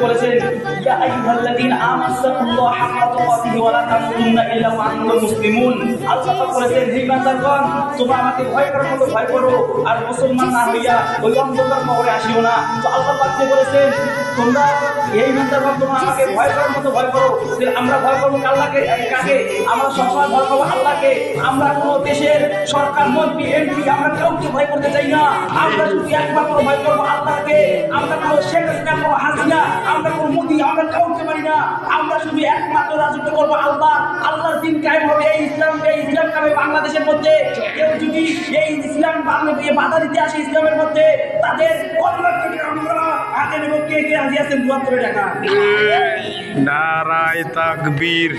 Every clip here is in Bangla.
বলেছেন ইয়া আইয়ুহাল্লাযীনা আমানুত্তাকুল্লাহা হাক্কা তুকাতিহি ওয়া লা তামুতুন্না ইল্লা ওয়া আনতুম মুসলিমুন। আল্লাহ পাক বলেছেন, হে ইমানদারগণ, তোমরা আমাকে ভয় করার মতো ভয় করো আর মুসলমান না হইয়া ওই অন্ধকার কবরে আসিও না। তো আল্লাহ পাক বলেছেন, তোমরা এই ইমানদারগণ, তোমরা আমাকে ভয় করার মতো ভয় করো। আমরা ভয় করবো আল্লাহকে, কাকে? আমরা সবসময় ভয় করবো আল্লাহকে। আমরা কোনো দেশের সরকার, মন্ত্রী, এমপি, আমরা কাউকে ভয় করতে চাই না। আমরা শুধু একমাত্র ভয় করবো আল্লাহকে। আমরা কোনো শেখ হাসিনা, কোনো হাসিনা, আমরা কোনো মোদি, আমরা কাউকে পারি না। আমরা শুধু একমাত্র রাজত্ব করবো আল্লাহ। আল্লাহর দিন কায়েম হবে। এই ইসলাম কামে বাংলাদেশের মধ্যে কেউ যদি এই ইসলাম বাধা দিতে আসে ইসলামের মধ্যে, তাদের কল্যাণ থেকে আমরা হাতে নেব। কে কে রাজি আছেন? 72 টাকা। নারায়ে তাকবীর।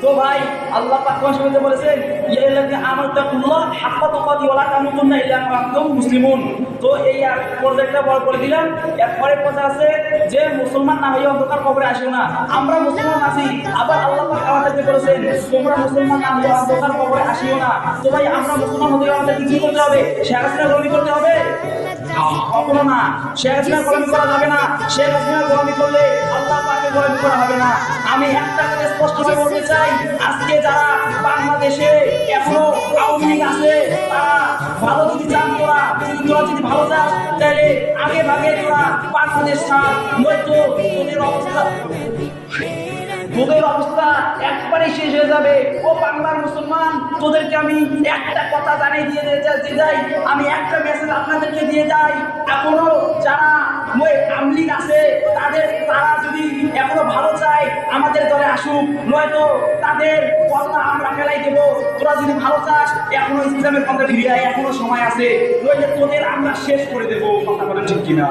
তো ভাই, আল্লাহ পাক কোরআনে বলেছেন, ইয়া আইয়ুহাল্লাযীনা আমানুত্তাকুল্লাহা হাক্কা তুকাতিহি ওয়া লা তামুতুন্না ইল্লা ওয়া আনতুম মুসলিমুন। তো এই পর্যায়টা বলে দিলাম। এরপরে কথা আছে যে মুসলমান না হয়ে অন্ধকার কবরে আসিও না। আমরা মুসলমান আছি, আবার আল্লাহ পাক আমাদেরকে বলেছেন, তোমরা মুসলমান না হয়ে অন্ধকার কবরে আসিও না। তো ভাই, আমরা মুসলমান হতে আমাদের কি করতে হবে? শেখ হাসিনা গোলামি করতে হবে? কখনো না। শেখ হাসিনা গোলামি করা যাবে না। শেখ হাসিনা গোলামি করলে আল্লাহ পাকের গোলামি করা হবে না। আমি একটা কথা স্পষ্টভাবে বলতে চাই, আজকে যারা বাংলাদেশে এখনো আওয়ামী লীগ আছে, তারা ভালো যদি চান, তোরা যদি ভালো চাস, তাহলে আগে ভাগে তোরা বাংলাদেশ ছাড়, নয়তো তোদের অবস্থা একবারে শেষ হয়ে যাবে। ও বাংলার মুসলমান, তোদেরকে আমি একটা কথা জানিয়ে দিয়ে যাই, আমি একটা মেসেজ আপনাদেরকে দিয়ে যাই। এখনো যারা আওয়ামী লীগ আছে, তারা যদি এখনো ভালো চায়, আমাদের দলে আসুক, নয়তো তাদের কথা আমরা ফেলাই দেবো। তোরা যদি ভালো চাস, এখনো ইসলামের পথে ফিরে আয়, এখনো সময় আছে, নইলে তোদের আমরা শেষ করে দেবো। কথা বলেন ঠিক কিনা?